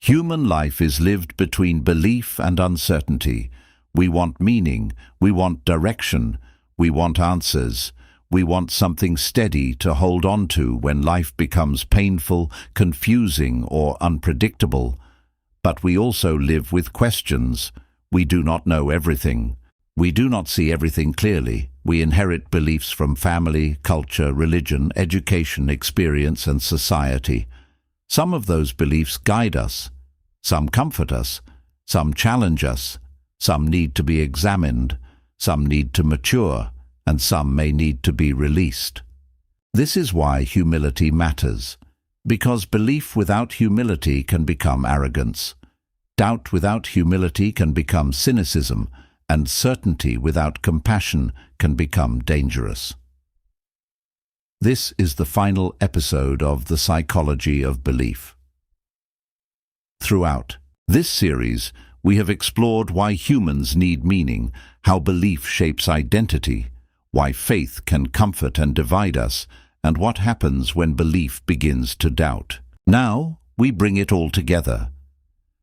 Human life is lived between belief and uncertainty. We want meaning, we want direction, we want answers. We want something steady to hold on to when life becomes painful, confusing, or unpredictable. But we also live with questions. We do not know everything. We do not see everything clearly. We inherit beliefs from family, culture, religion, education, experience, and society. Some of those beliefs guide us. Some comfort us. Some challenge us. Some need to be examined. Some need to mature. And some may need to be released. This is why humility matters. Because belief without humility can become arrogance. Doubt without humility can become cynicism. And certainty without compassion can become dangerous. This is the final episode of The Psychology of Belief. Throughout this series, we have explored why humans need meaning, how belief shapes identity, why faith can comfort and divide us, and what happens when belief begins to doubt. Now, we bring it all together.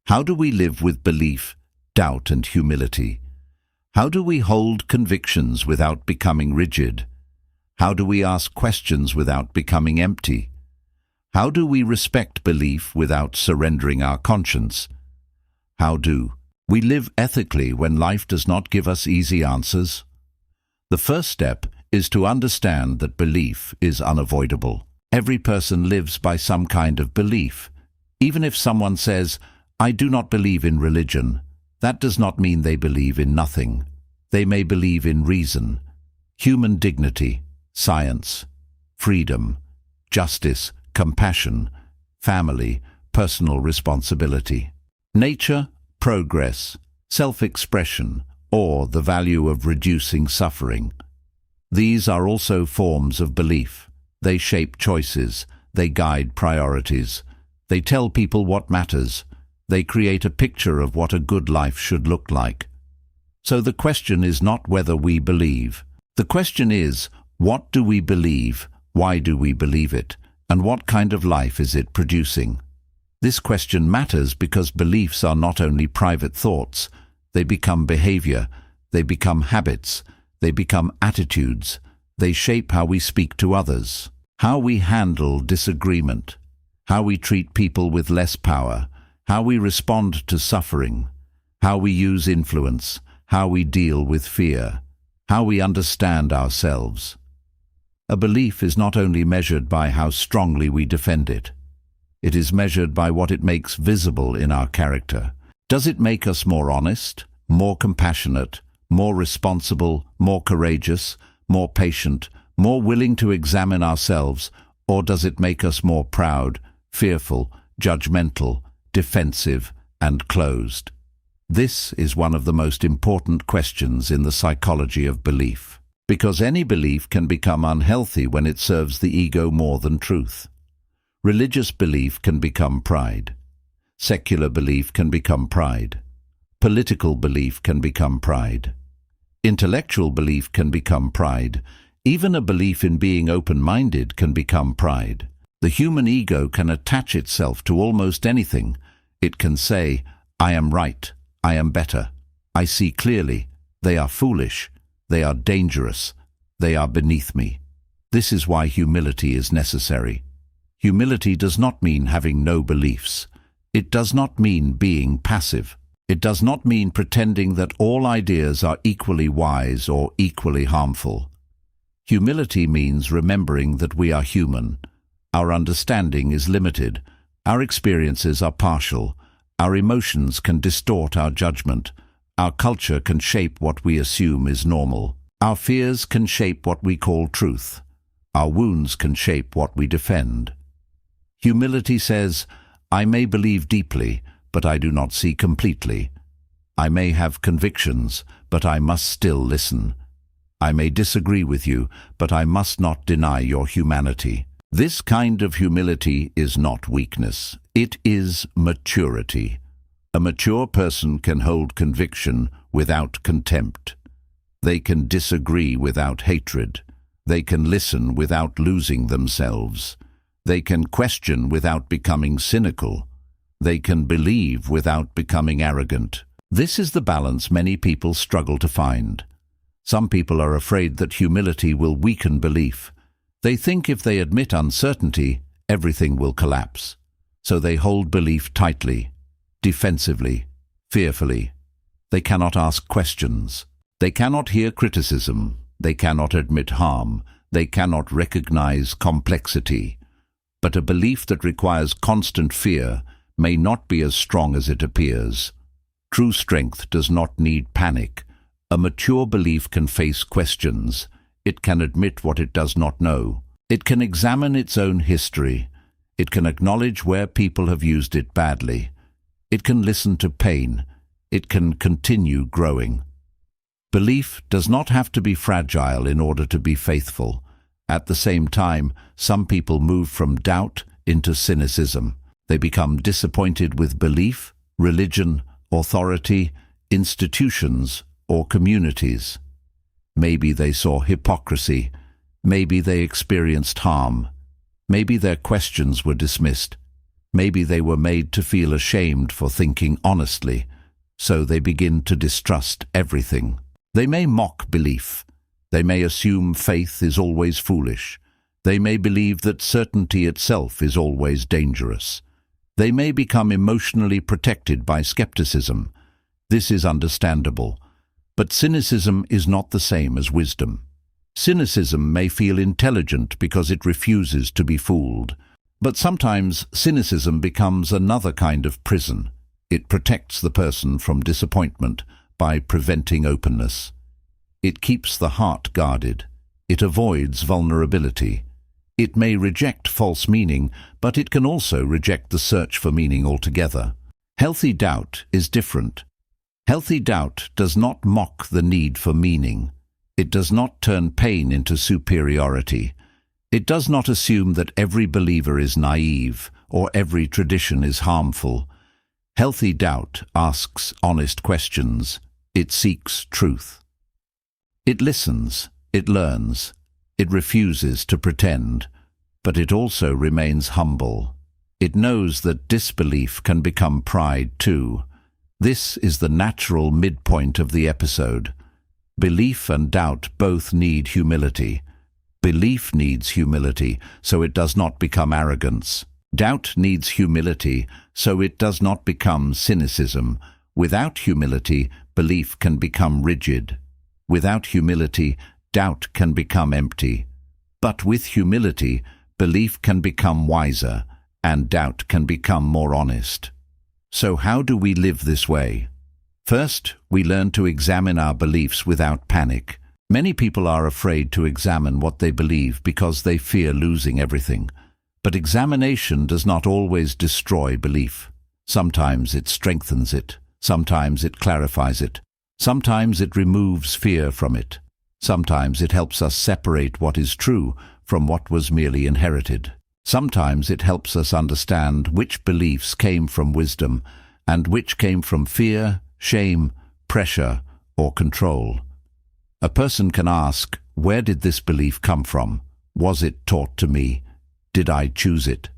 How do we live with belief, doubt, and humility? How do we hold convictions without becoming rigid? How do we ask questions without becoming empty? How do we respect belief without surrendering our conscience? How do we live ethically when life does not give us easy answers? The first step is to understand that belief is unavoidable. Every person lives by some kind of belief. Even if someone says, "I do not believe in religion," that does not mean they believe in nothing. They may believe in reason, human dignity, science, freedom, justice, compassion, family, personal responsibility, nature, progress, self-expression, or the value of reducing suffering. These are also forms of belief. They shape choices, they guide priorities, they tell people what matters, they create a picture of what a good life should look like. So the question is not whether we believe. The question is, what do we believe, why do we believe it, and what kind of life is it producing? This question matters because beliefs are not only private thoughts. They become behavior, they become habits, they become attitudes, they shape how we speak to others, how we handle disagreement, how we treat people with less power, how we respond to suffering, how we use influence, how we deal with fear, how we understand ourselves. A belief is not only measured by how strongly we defend it. It is measured by what it makes visible in our character. Does it make us more honest, more compassionate, more responsible, more courageous, more patient, more willing to examine ourselves, or does it make us more proud, fearful, judgmental, defensive, and closed? This is one of the most important questions in the psychology of belief, because any belief can become unhealthy when it serves the ego more than truth. Religious belief can become pride. Secular belief can become pride. Political belief can become pride. Intellectual belief can become pride. Even a belief in being open-minded can become pride. The human ego can attach itself to almost anything. It can say, "I am right, I am better, I see clearly, they are foolish, they are dangerous, they are beneath me." This is why humility is necessary. Humility does not mean having no beliefs. It does not mean being passive. It does not mean pretending that all ideas are equally wise or equally harmful. Humility means remembering that we are human. Our understanding is limited. Our experiences are partial. Our emotions can distort our judgment. Our culture can shape what we assume is normal. Our fears can shape what we call truth. Our wounds can shape what we defend. Humility says, "I may believe deeply, but I do not see completely. I may have convictions, but I must still listen. I may disagree with you, but I must not deny your humanity." This kind of humility is not weakness. It is maturity. A mature person can hold conviction without contempt. They can disagree without hatred. They can listen without losing themselves. They can question without becoming cynical. They can believe without becoming arrogant. This is the balance many people struggle to find. Some people are afraid that humility will weaken belief. They think if they admit uncertainty, everything will collapse. So they hold belief tightly, defensively, fearfully. They cannot ask questions. They cannot hear criticism. They cannot admit harm. They cannot recognize complexity. But a belief that requires constant fear may not be as strong as it appears. True strength does not need panic. A mature belief can face questions. It can admit what it does not know. It can examine its own history. It can acknowledge where people have used it badly. It can listen to pain. It can continue growing. Belief does not have to be fragile in order to be faithful. At the same time, some people move from doubt into cynicism. They become disappointed with belief, religion, authority, institutions, or communities. Maybe they saw hypocrisy. Maybe they experienced harm. Maybe their questions were dismissed. Maybe they were made to feel ashamed for thinking honestly. So they begin to distrust everything. They may mock belief. They may assume faith is always foolish. They may believe that certainty itself is always dangerous. They may become emotionally protected by skepticism. This is understandable. But cynicism is not the same as wisdom. Cynicism may feel intelligent because it refuses to be fooled. But sometimes cynicism becomes another kind of prison. It protects the person from disappointment by preventing openness. It keeps the heart guarded. It avoids vulnerability. It may reject false meaning, but it can also reject the search for meaning altogether. Healthy doubt is different. Healthy doubt does not mock the need for meaning. It does not turn pain into superiority. It does not assume that every believer is naive or every tradition is harmful. Healthy doubt asks honest questions. It seeks truth. It listens. It learns. It refuses to pretend. But it also remains humble. It knows that disbelief can become pride too. This is the natural midpoint of the episode. Belief and doubt both need humility. Belief needs humility, so it does not become arrogance. Doubt needs humility, so it does not become cynicism. Without humility, belief can become rigid. Without humility, doubt can become empty. But with humility, belief can become wiser, and doubt can become more honest. So how do we live this way? First, we learn to examine our beliefs without panic. Many people are afraid to examine what they believe because they fear losing everything. But examination does not always destroy belief. Sometimes it strengthens it. Sometimes it clarifies it. Sometimes it removes fear from it. Sometimes it helps us separate what is true from what was merely inherited. Sometimes it helps us understand which beliefs came from wisdom and which came from fear, shame, pressure, or control. A person can ask, where did this belief come from? Was it taught to me? Did I choose it?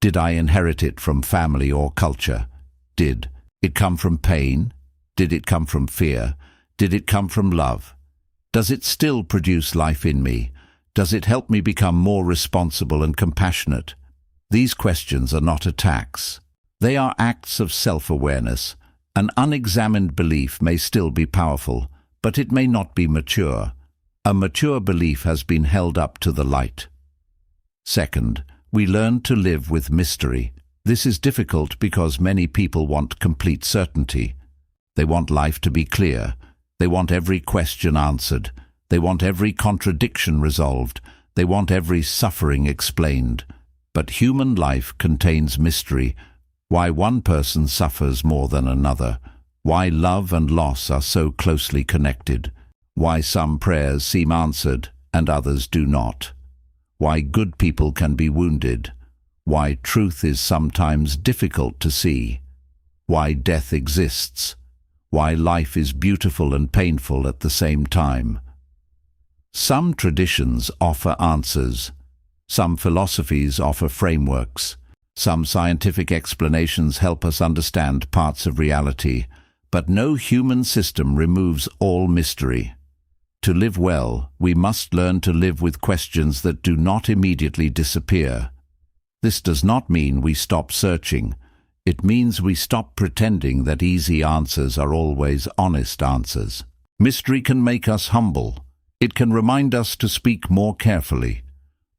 Did I inherit it from family or culture? Did it come from pain? Did it come from fear? Did it come from love? Does it still produce life in me? Does it help me become more responsible and compassionate? These questions are not attacks. They are acts of self-awareness. An unexamined belief may still be powerful, but it may not be mature. A mature belief has been held up to the light. Second, we learn to live with mystery. This is difficult because many people want complete certainty. They want life to be clear. They want every question answered. They want every contradiction resolved. They want every suffering explained. But human life contains mystery. Why one person suffers more than another. Why love and loss are so closely connected. Why some prayers seem answered and others do not. Why good people can be wounded. Why truth is sometimes difficult to see. Why death exists. Why life is beautiful and painful at the same time. Some traditions offer answers. Some philosophies offer frameworks. Some scientific explanations help us understand parts of reality, but no human system removes all mystery. To live well, we must learn to live with questions that do not immediately disappear. This does not mean we stop searching. It means we stop pretending that easy answers are always honest answers. Mystery can make us humble. It can remind us to speak more carefully,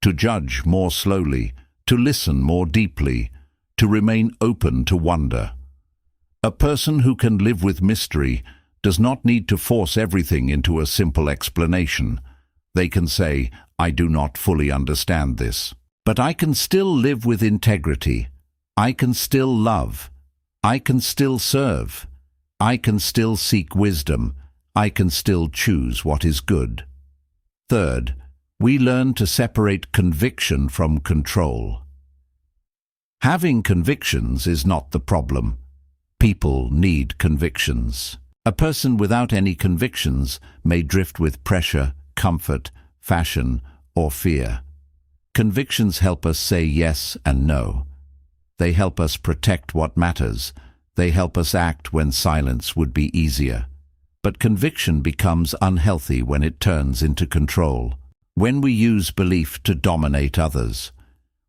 to judge more slowly, to listen more deeply, to remain open to wonder. A person who can live with mystery does not need to force everything into a simple explanation. They can say, "I do not fully understand this, but I can still live with integrity. I can still love. I can still serve. I can still seek wisdom. I can still choose what is good." Third, we learn to separate conviction from control. Having convictions is not the problem. People need convictions. A person without any convictions may drift with pressure, comfort, fashion, or fear. Convictions help us say yes and no. They help us protect what matters. They help us act when silence would be easier. But conviction becomes unhealthy when it turns into control. When we use belief to dominate others,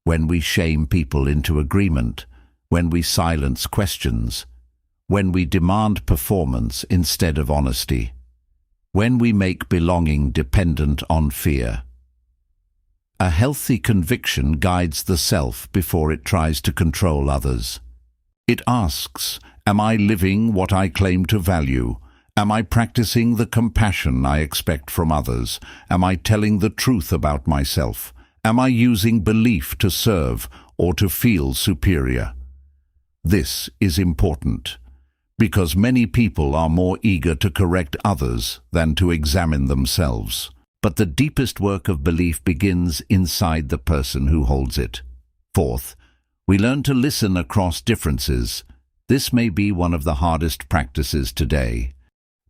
when we shame people into agreement, when we silence questions, when we demand performance instead of honesty, when we make belonging dependent on fear. A healthy conviction guides the self before it tries to control others. It asks, am I living what I claim to value? Am I practicing the compassion I expect from others? Am I telling the truth about myself? Am I using belief to serve or to feel superior? This is important, because many people are more eager to correct others than to examine themselves. But the deepest work of belief begins inside the person who holds it. Fourth, we learn to listen across differences. This may be one of the hardest practices today.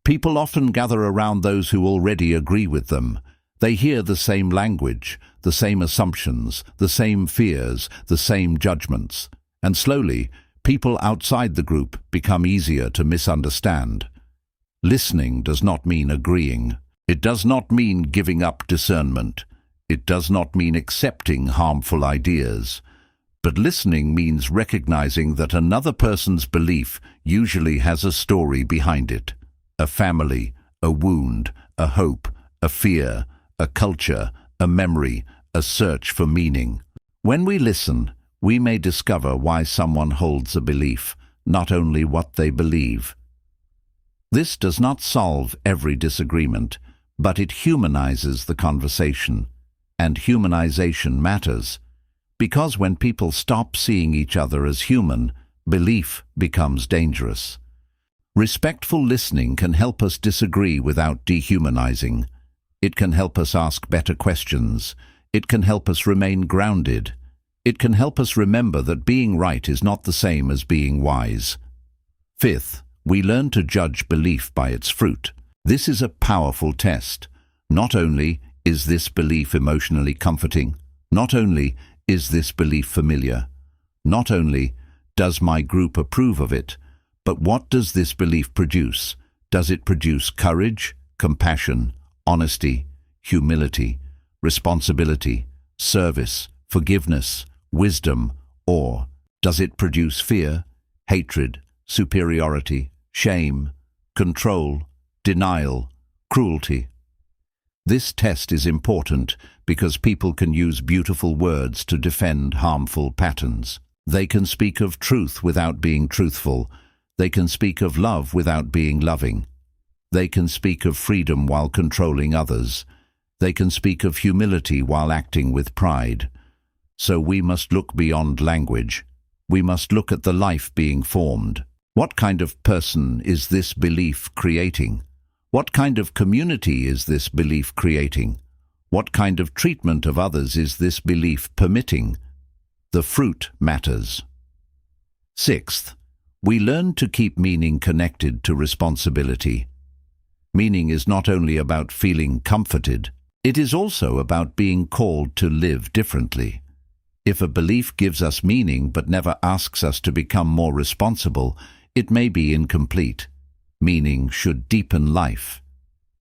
People often gather around those who already agree with them. They hear the same language, the same assumptions, the same fears, the same judgments. And slowly, people outside the group become easier to misunderstand. Listening does not mean agreeing. It does not mean giving up discernment. It does not mean accepting harmful ideas. But listening means recognizing that another person's belief usually has a story behind it. A family, a wound, a hope, a fear, a culture, a memory, a search for meaning. When we listen, we may discover why someone holds a belief, not only what they believe. This does not solve every disagreement, but it humanizes the conversation. And humanization matters, because when people stop seeing each other as human, belief becomes dangerous. Respectful listening can help us disagree without dehumanizing. It can help us ask better questions. It can help us remain grounded. It can help us remember that being right is not the same as being wise. Fifth, we learn to judge belief by its fruit. This is a powerful test. Not only is this belief emotionally comforting, not only is this belief familiar, not only does my group approve of it, but what does this belief produce? Does it produce courage, compassion, honesty, humility, responsibility, service, forgiveness, wisdom, or does it produce fear, hatred, superiority, shame, control, denial, cruelty? This test is important because people can use beautiful words to defend harmful patterns. They can speak of truth without being truthful. They can speak of love without being loving. They can speak of freedom while controlling others. They can speak of humility while acting with pride. So we must look beyond language. We must look at the life being formed. What kind of person is this belief creating? What kind of community is this belief creating? What kind of treatment of others is this belief permitting? The fruit matters. Sixth, we learn to keep meaning connected to responsibility. Meaning is not only about feeling comforted, it is also about being called to live differently. If a belief gives us meaning but never asks us to become more responsible, it may be incomplete. Meaning should deepen life.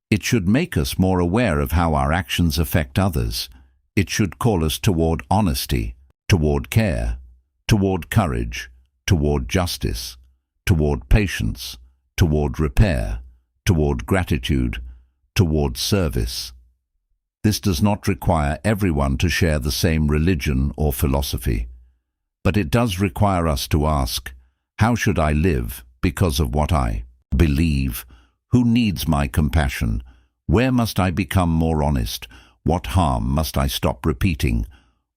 It should make us more aware of how our actions affect others. It should call us toward honesty, toward care, toward courage, toward justice, toward patience, toward repair, toward gratitude, toward service. This does not require everyone to share the same religion or philosophy, but it does require us to ask, how should I live because of what I believe? Who needs my compassion? Where must I become more honest? What harm must I stop repeating?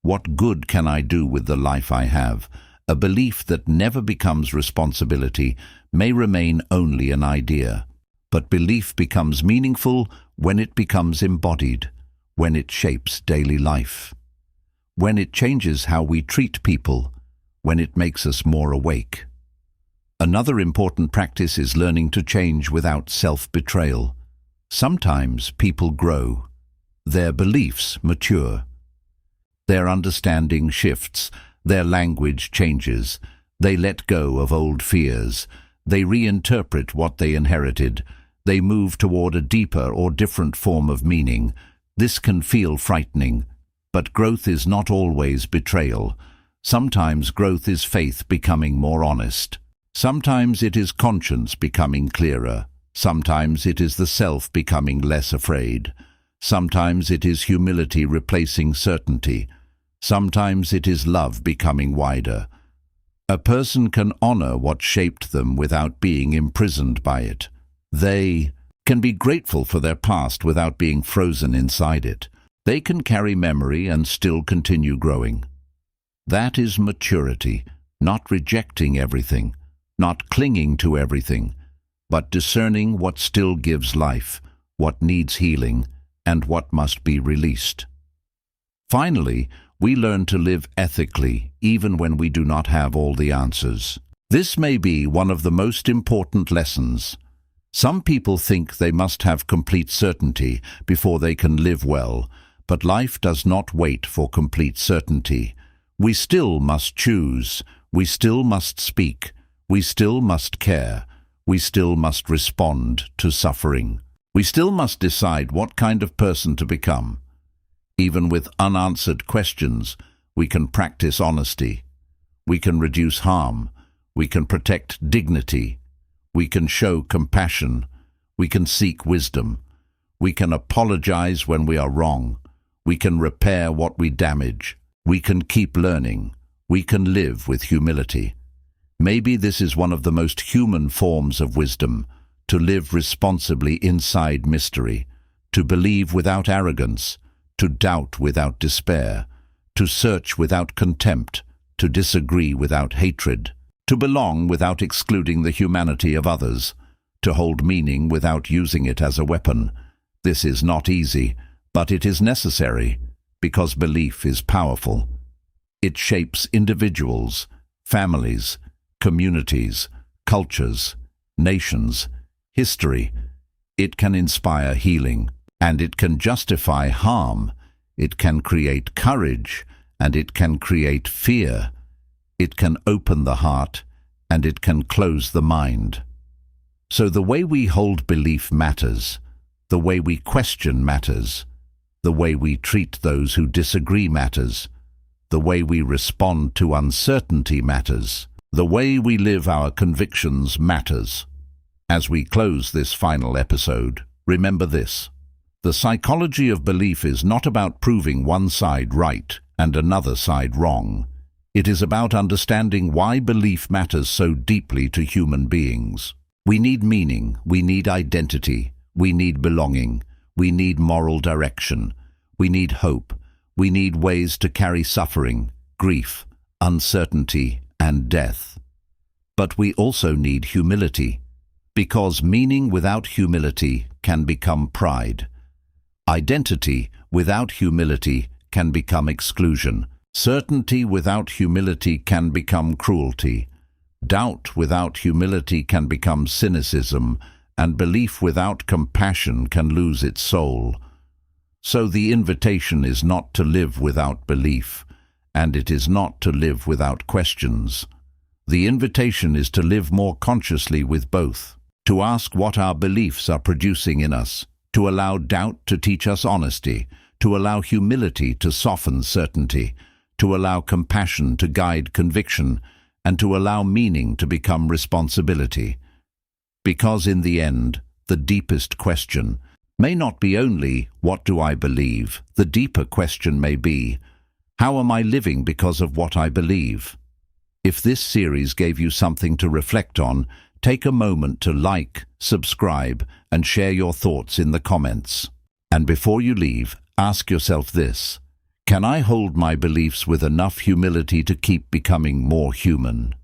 What good can I do with the life I have? A belief that never becomes responsibility may remain only an idea, but belief becomes meaningful when it becomes embodied, when it shapes daily life, when it changes how we treat people, when it makes us more awake. Another important practice is learning to change without self-betrayal. Sometimes people grow. Their beliefs mature. Their understanding shifts. Their language changes. They let go of old fears. They reinterpret what they inherited. They move toward a deeper or different form of meaning. This can feel frightening, but growth is not always betrayal. Sometimes growth is faith becoming more honest. Sometimes it is conscience becoming clearer. Sometimes it is the self becoming less afraid. Sometimes it is humility replacing certainty. Sometimes it is love becoming wider. A person can honor what shaped them without being imprisoned by it. They can be grateful for their past without being frozen inside it. They can carry memory and still continue growing. That is maturity, not rejecting everything, not clinging to everything, but discerning what still gives life, what needs healing, and what must be released. Finally, we learn to live ethically, even when we do not have all the answers. This may be one of the most important lessons. Some people think they must have complete certainty before they can live well, but life does not wait for complete certainty. We still must choose. We still must speak. We still must care. We still must respond to suffering. We still must decide what kind of person to become. Even with unanswered questions, we can practice honesty. We can reduce harm. We can protect dignity. We can show compassion. We can seek wisdom. We can apologize when we are wrong. We can repair what we damage. We can keep learning. We can live with humility. Maybe this is one of the most human forms of wisdom, to live responsibly inside mystery, to believe without arrogance, to doubt without despair, to search without contempt, to disagree without hatred, to belong without excluding the humanity of others, to hold meaning without using it as a weapon. This is not easy, but it is necessary, because belief is powerful. It shapes individuals, families, communities, cultures, nations, history. It can inspire healing, and it can justify harm. It can create courage, and it can create fear. It can open the heart, and it can close the mind. So the way we hold belief matters. The way we question matters. The way we treat those who disagree matters. The way we respond to uncertainty matters. The way we live our convictions matters. As we close this final episode, remember this. The psychology of belief is not about proving one side right and another side wrong. It is about understanding why belief matters so deeply to human beings. We need meaning, we need identity, we need belonging, we need moral direction, we need hope, we need ways to carry suffering, grief, uncertainty, and death. But we also need humility, because meaning without humility can become pride. Identity without humility can become exclusion. Certainty without humility can become cruelty. Doubt without humility can become cynicism, and belief without compassion can lose its soul. So the invitation is not to live without belief, and it is not to live without questions. The invitation is to live more consciously with both, to ask what our beliefs are producing in us, to allow doubt to teach us honesty, to allow humility to soften certainty, to allow compassion to guide conviction, and to allow meaning to become responsibility. Because in the end, the deepest question may not be only, what do I believe? The deeper question may be, how am I living because of what I believe? If this series gave you something to reflect on, take a moment to like, subscribe, and share your thoughts in the comments. And before you leave, ask yourself this: can I hold my beliefs with enough humility to keep becoming more human?